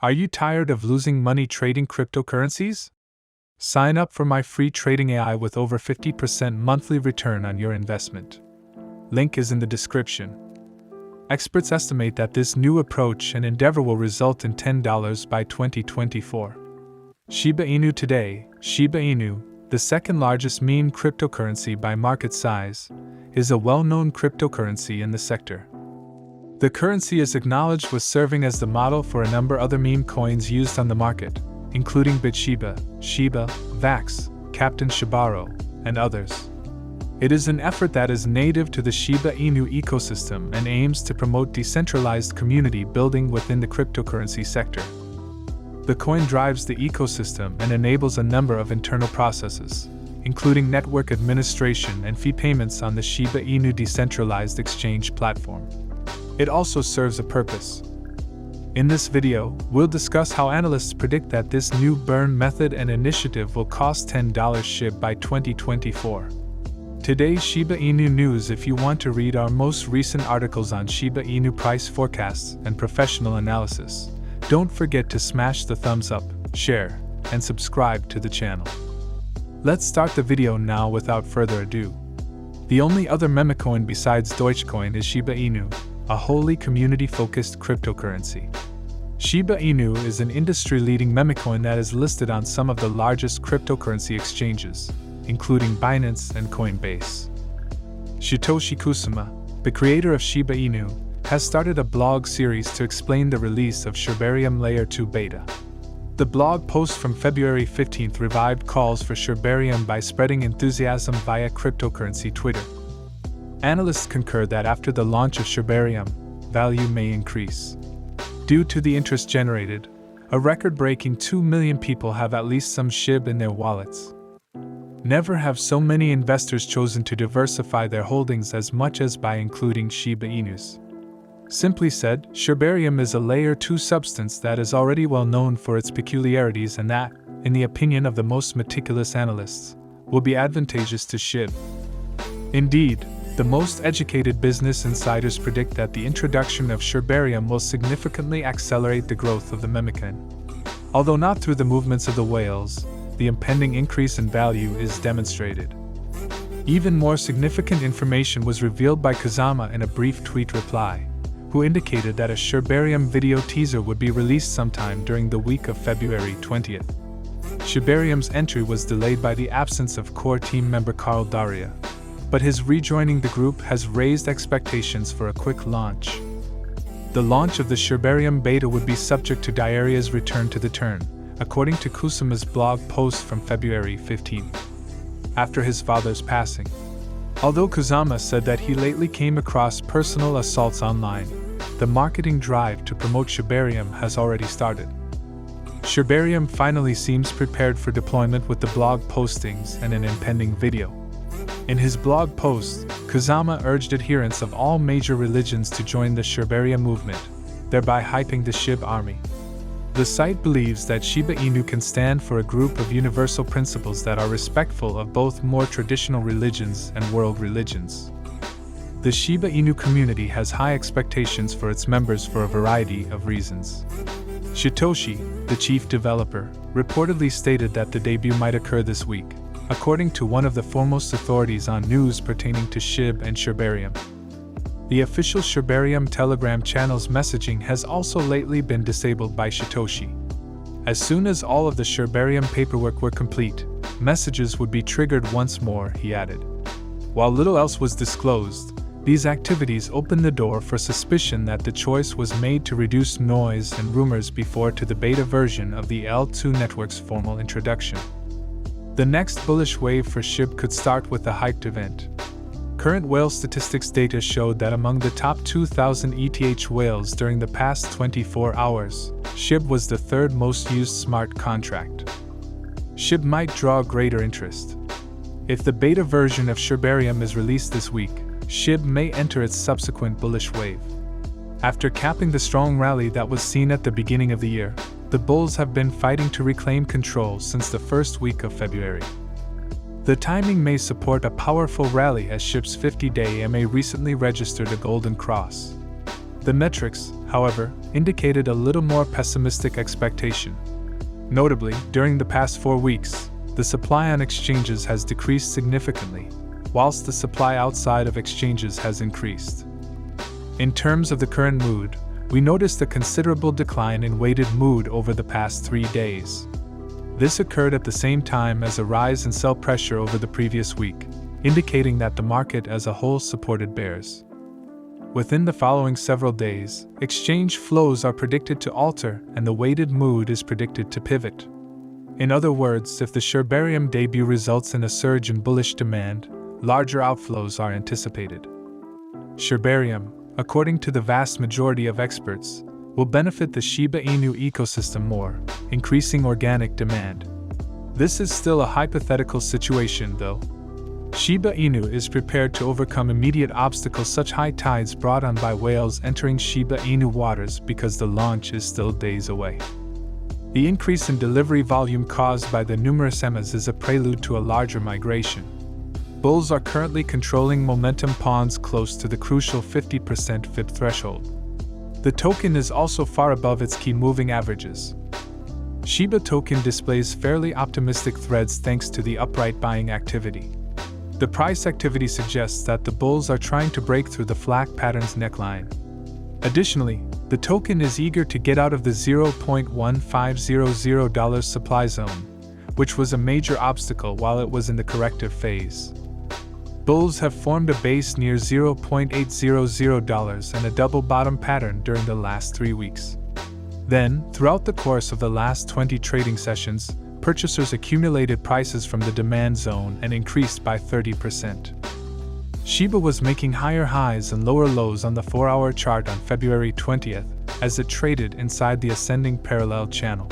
Are you tired of losing money trading cryptocurrencies? Sign up for my free trading AI with over 50% monthly return on your investment. Link is in the description. Experts estimate that this new approach and endeavor will result in $10 by 2024. Shiba Inu today, Shiba Inu, the second largest meme cryptocurrency by market size, is a well-known cryptocurrency in the sector. The currency is acknowledged with serving as the model for a number of other meme coins used on the market, including BitShiba, Shiba, Vax, Captain Shibaro, and others. It is an effort that is native to the Shiba Inu ecosystem and aims to promote decentralized community building within the cryptocurrency sector. The coin drives the ecosystem and enables a number of internal processes, including network administration and fee payments on the Shiba Inu decentralized exchange platform. It also serves a purpose. In this video, we'll discuss how analysts predict that this new burn method and initiative will cost $10 Shib by 2024. Today's Shiba Inu news. If you want to read our most recent articles on Shiba Inu price forecasts and professional analysis, don't forget to smash the thumbs up, share, and subscribe to the channel. Let's start the video now without further ado. The only other meme coin besides Dogecoin is Shiba Inu, a wholly community-focused cryptocurrency. Shiba Inu is an industry-leading meme coin that is listed on some of the largest cryptocurrency exchanges, including Binance and Coinbase. Satoshi Kusama, the creator of Shiba Inu, has started a blog series to explain the release of Shibarium Layer 2 beta. The blog post from February 15th revived calls for Shibarium by spreading enthusiasm via cryptocurrency Twitter. Analysts concur that after the launch of Shibarium, value may increase. Due to the interest generated, a record-breaking 2 million people have at least some Shib in their wallets. Never have so many investors chosen to diversify their holdings as much as by including Shiba Inus. Simply said, Shibarium is a Layer 2 substance that is already well known for its peculiarities and that, in the opinion of the most meticulous analysts, will be advantageous to Shib. Indeed, the most educated business insiders predict that the introduction of Shibarium will significantly accelerate the growth of the meme coin. Although not through the movements of the whales, the impending increase in value is demonstrated. Even more significant information was revealed by Kusama in a brief tweet reply, who indicated that a Shibarium video teaser would be released sometime during the week of February 20th. Shibarium's entry was delayed by the absence of core team member Carl Daria, but his rejoining the group has raised expectations for a quick launch. The launch of the Shibarium beta would be subject to Daria's return to the turn, according to Kusama's blog post from February 15th, after his father's passing. Although Kusama said that he lately came across personal assaults online, the marketing drive to promote Shibarium has already started. Shibarium finally seems prepared for deployment with the blog postings and an impending video. In his blog post, Kusama urged adherents of all major religions to join the Shibarium movement, thereby hyping the Shib army. The site believes that Shiba Inu can stand for a group of universal principles that are respectful of both more traditional religions and world religions. The Shiba Inu community has high expectations for its members for a variety of reasons. Satoshi, the chief developer, reportedly stated that the debut might occur this week, according to one of the foremost authorities on news pertaining to Shib and Shibarium. The official Shibarium Telegram channel's messaging has also lately been disabled by Satoshi. As soon as all of the Shibarium paperwork were complete, messages would be triggered once more, he added. While little else was disclosed, these activities opened the door for suspicion that the choice was made to reduce noise and rumors before to the beta version of the L2 network's formal introduction. The next bullish wave for Shib could start with the hyped event. Current whale statistics data showed that among the top 2,000 ETH whales during the past 24 hours, Shib was the third most used smart contract. Shib might draw greater interest. If the beta version of Shibarium is released this week, Shib may enter its subsequent bullish wave. After capping the strong rally that was seen at the beginning of the year, the bulls have been fighting to reclaim control since the first week of February. The timing may support a powerful rally as Shib's 50-day MA recently registered a golden cross. The metrics, however, indicated a little more pessimistic expectation. Notably, during the past 4 weeks, the supply on exchanges has decreased significantly, whilst the supply outside of exchanges has increased. In terms of the current mood, we noticed a considerable decline in weighted mood over the past 3 days. This occurred at the same time as a rise in sell pressure over the previous week, indicating that the market as a whole supported bears. Within the following several days, exchange flows are predicted to alter and the weighted mood is predicted to pivot. In other words, if the Shibarium debut results in a surge in bullish demand, larger outflows are anticipated. Shibarium, according to the vast majority of experts, will benefit the Shiba Inu ecosystem more, increasing organic demand. This is still a hypothetical situation though. Shiba Inu is prepared to overcome immediate obstacles such high tides brought on by whales entering Shiba Inu waters because the launch is still days away. The increase in delivery volume caused by the numerous EMAs is a prelude to a larger migration. Bulls are currently controlling momentum pawns close to the crucial 50% FIB threshold. The token is also far above its key moving averages. Shiba token displays fairly optimistic threads thanks to the upright buying activity. The price activity suggests that the bulls are trying to break through the flag pattern's neckline. Additionally, the token is eager to get out of the $0.1500 supply zone, which was a major obstacle while it was in the corrective phase. Bulls have formed a base near $0.800 and a double bottom pattern during the last 3 weeks. Then, throughout the course of the last 20 trading sessions, purchasers accumulated prices from the demand zone and increased by 30%. Shiba was making higher highs and lower lows on the 4-hour chart on February 20th as it traded inside the ascending parallel channel.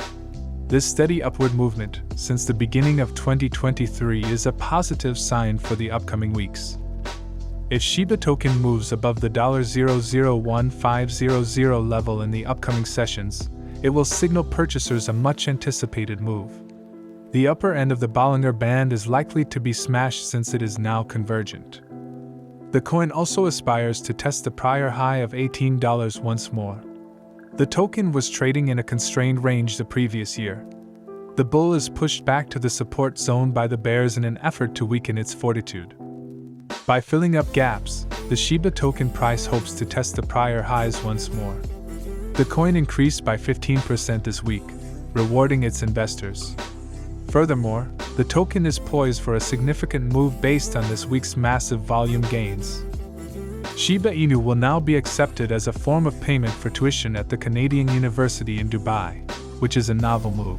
This steady upward movement since the beginning of 2023 is a positive sign for the upcoming weeks. If Shiba token moves above the $0.001500 level in the upcoming sessions, it will signal purchasers a much anticipated move. The upper end of the Bollinger Band is likely to be smashed since it is now convergent. The coin also aspires to test the prior high of $18 once more. The token was trading in a constrained range the previous year. The bull is pushed back to the support zone by the bears in an effort to weaken its fortitude. By filling up gaps, the Shiba token price hopes to test the prior highs once more. The coin increased by 15% this week, rewarding its investors. Furthermore, the token is poised for a significant move based on this week's massive volume gains. Shiba Inu will now be accepted as a form of payment for tuition at the Canadian University in Dubai, which is a novel move.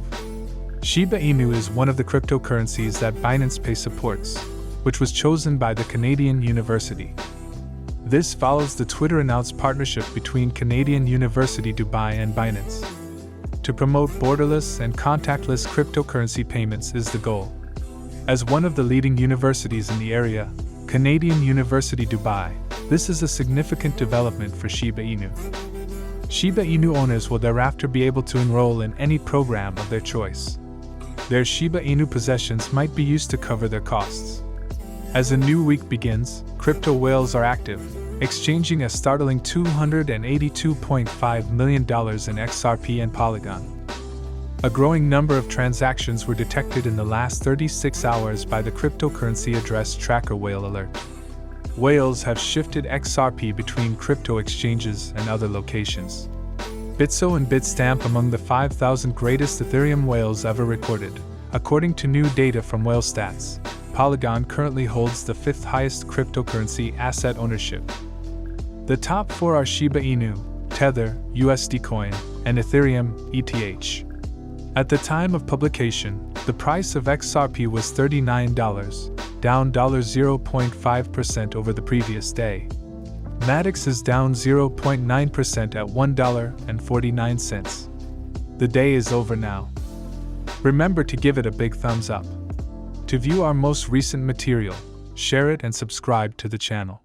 Shiba Inu is one of the cryptocurrencies that Binance Pay supports, which was chosen by the Canadian University. This follows the Twitter-announced partnership between Canadian University Dubai and Binance. To promote borderless and contactless cryptocurrency payments is the goal. As one of the leading universities in the area, Canadian University Dubai, this is a significant development for Shiba Inu. Shiba Inu owners will thereafter be able to enroll in any program of their choice. Their Shiba Inu possessions might be used to cover their costs. As a new week begins, crypto whales are active, exchanging a startling $282.5 million in XRP and Polygon. A growing number of transactions were detected in the last 36 hours by the cryptocurrency address tracker Whale Alert. Whales have shifted XRP between crypto exchanges and other locations. Bitso and Bitstamp among the 5,000 greatest Ethereum whales ever recorded, according to new data from Whale Stats. Polygon currently holds the 5th highest cryptocurrency asset ownership. The top 4 are Shiba Inu, Tether, USD Coin, and Ethereum, ETH. At the time of publication, the price of XRP was $39, down 0.5% over the previous day. Matic is down 0.9% at $1.49. The day is over now. Remember to give it a big thumbs up. To view our most recent material, share it and subscribe to the channel.